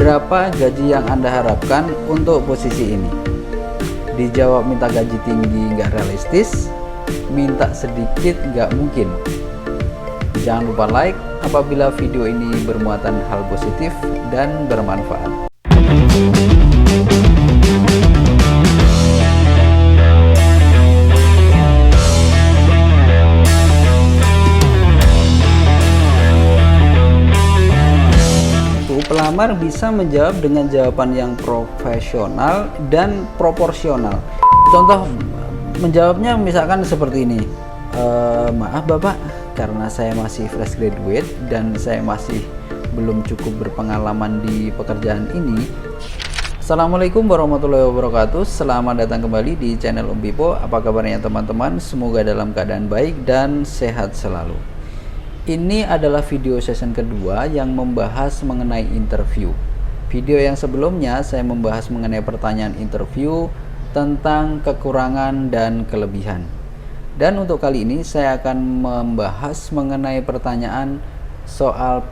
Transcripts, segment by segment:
Berapa gaji yang Anda harapkan untuk posisi ini? Dijawab minta gaji tinggi nggak realistis, minta sedikit nggak mungkin. Jangan lupa like apabila video ini bermuatan hal positif dan bermanfaat. Pelamar bisa menjawab dengan jawaban yang profesional dan proporsional. Contoh menjawabnya misalkan seperti ini. Maaf Bapak, karena saya masih fresh graduate dan saya masih belum cukup berpengalaman di pekerjaan ini. Assalamualaikum warahmatullahi wabarakatuh. Selamat datang kembali di channel Om Pipo. Apa kabarnya teman-teman? Semoga dalam keadaan baik dan sehat selalu. Ini adalah video session kedua yang membahas mengenai interview. Video yang sebelumnya saya membahas mengenai pertanyaan interview tentang kekurangan dan kelebihan. Dan untuk kali ini saya akan membahas mengenai pertanyaan soal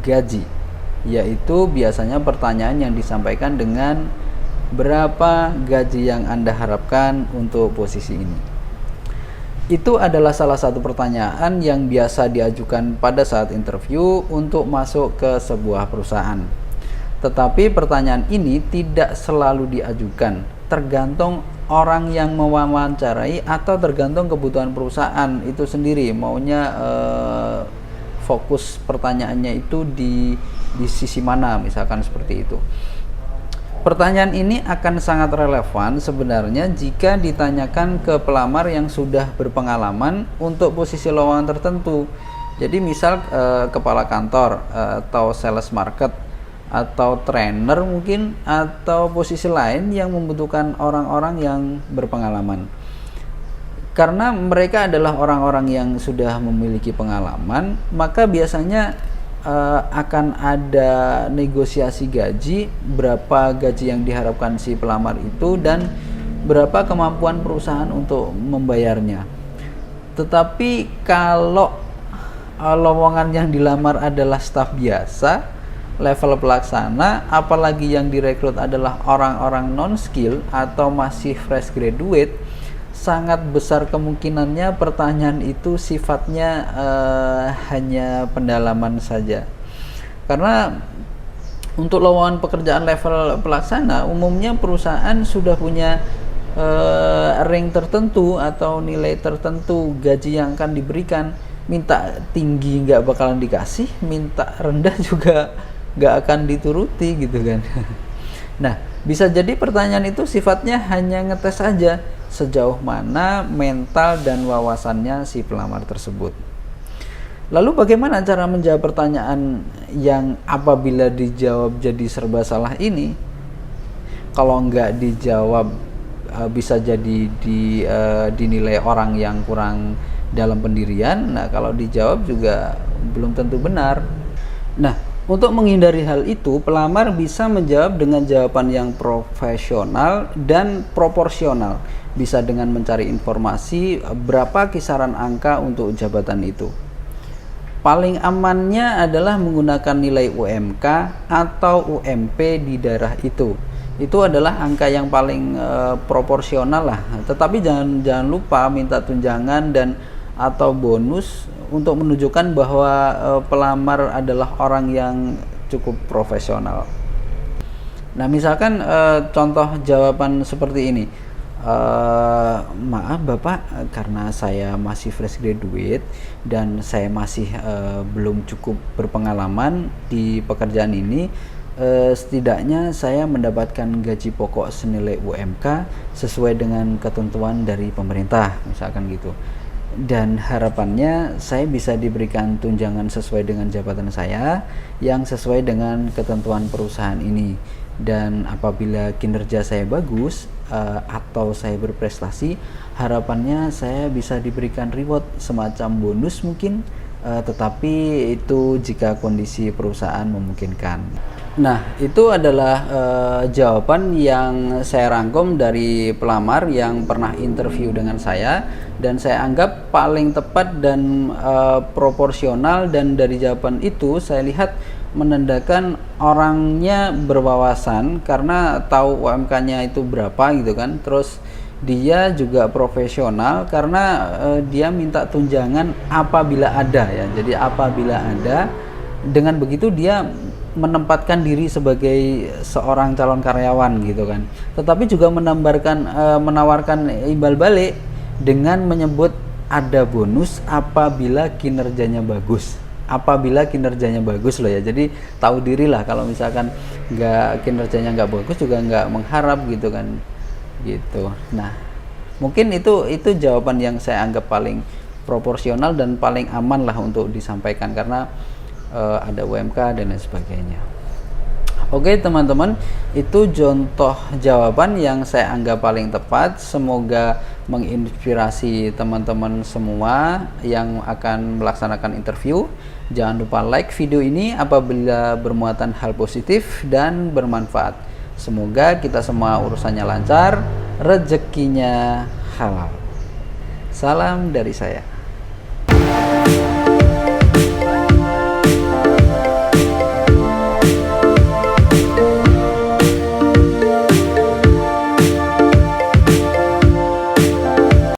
gaji, yaitu biasanya pertanyaan yang disampaikan dengan berapa gaji yang Anda harapkan untuk posisi ini. Itu adalah salah satu pertanyaan yang biasa diajukan pada saat interview untuk masuk ke sebuah perusahaan. Tetapi pertanyaan ini tidak selalu diajukan, tergantung orang yang mewawancarai atau tergantung kebutuhan perusahaan itu sendiri maunya fokus pertanyaannya itu di sisi mana, misalkan seperti itu. Pertanyaan ini akan sangat relevan sebenarnya jika ditanyakan ke pelamar yang sudah berpengalaman untuk posisi lowongan tertentu. Jadi misal kepala kantor atau sales market atau trainer mungkin, atau posisi lain yang membutuhkan orang-orang yang berpengalaman. Karena mereka adalah orang-orang yang sudah memiliki pengalaman, maka biasanya akan ada negosiasi gaji, berapa gaji yang diharapkan si pelamar itu dan berapa kemampuan perusahaan untuk membayarnya. Tetapi kalau lowongan yang dilamar adalah staf biasa, level pelaksana, apalagi yang direkrut adalah orang-orang non-skill atau masih fresh graduate, sangat besar kemungkinannya pertanyaan itu sifatnya hanya pendalaman saja. Karena untuk lowongan pekerjaan level pelaksana, umumnya perusahaan sudah punya rank tertentu atau nilai tertentu gaji yang akan diberikan. Minta tinggi nggak bakalan dikasih, minta rendah juga nggak akan dituruti gitu kan. Nah, bisa jadi pertanyaan itu sifatnya hanya ngetes saja sejauh mana mental dan wawasannya si pelamar tersebut. Lalu bagaimana cara menjawab pertanyaan yang apabila dijawab jadi serba salah ini? Kalau nggak dijawab bisa jadi dinilai orang yang kurang dalam pendirian. Nah, kalau dijawab juga belum tentu benar. Nah, untuk menghindari hal itu, pelamar bisa menjawab dengan jawaban yang profesional dan proporsional. Bisa dengan mencari informasi berapa kisaran angka untuk jabatan itu. Paling amannya adalah menggunakan nilai UMK atau UMP di daerah itu. Itu adalah angka yang paling proporsional lah. Tetapi jangan lupa minta tunjangan dan atau bonus untuk menunjukkan bahwa pelamar adalah orang yang cukup profesional. Nah, misalkan contoh jawaban seperti ini. Maaf Bapak, karena saya masih fresh graduate dan saya masih belum cukup berpengalaman di pekerjaan ini. Setidaknya saya mendapatkan gaji pokok senilai UMK sesuai dengan ketentuan dari pemerintah, misalkan gitu. Dan harapannya saya bisa diberikan tunjangan sesuai dengan jabatan saya yang sesuai dengan ketentuan perusahaan ini. Dan apabila kinerja saya bagus atau saya berprestasi, harapannya saya bisa diberikan reward semacam bonus mungkin tetapi itu jika kondisi perusahaan memungkinkan. Nah, itu adalah jawaban yang saya rangkum dari pelamar yang pernah interview dengan saya, dan saya anggap paling tepat dan proporsional, dan dari jawaban itu saya lihat menandakan orangnya berwawasan karena tahu UMK-nya itu berapa gitu kan. Terus dia juga profesional karena dia minta tunjangan apabila ada ya. Jadi apabila ada, dengan begitu dia menempatkan diri sebagai seorang calon karyawan gitu kan. Tetapi juga menawarkan imbal balik dengan menyebut ada bonus apabila kinerjanya bagus. Apabila kinerjanya bagus loh ya. Jadi tahu diri lah, kalau misalkan kinerjanya nggak bagus juga nggak mengharap gitu kan. Gitu. Nah, mungkin itu jawaban yang saya anggap paling proporsional dan paling aman lah untuk disampaikan, karena ada UMK dan lain sebagainya. Oke teman-teman, itu contoh jawaban yang saya anggap paling tepat. Semoga menginspirasi teman-teman semua yang akan melaksanakan interview. Jangan lupa like video ini apabila bermuatan hal positif dan bermanfaat. Semoga kita semua urusannya lancar, rezekinya halal. Salam dari saya.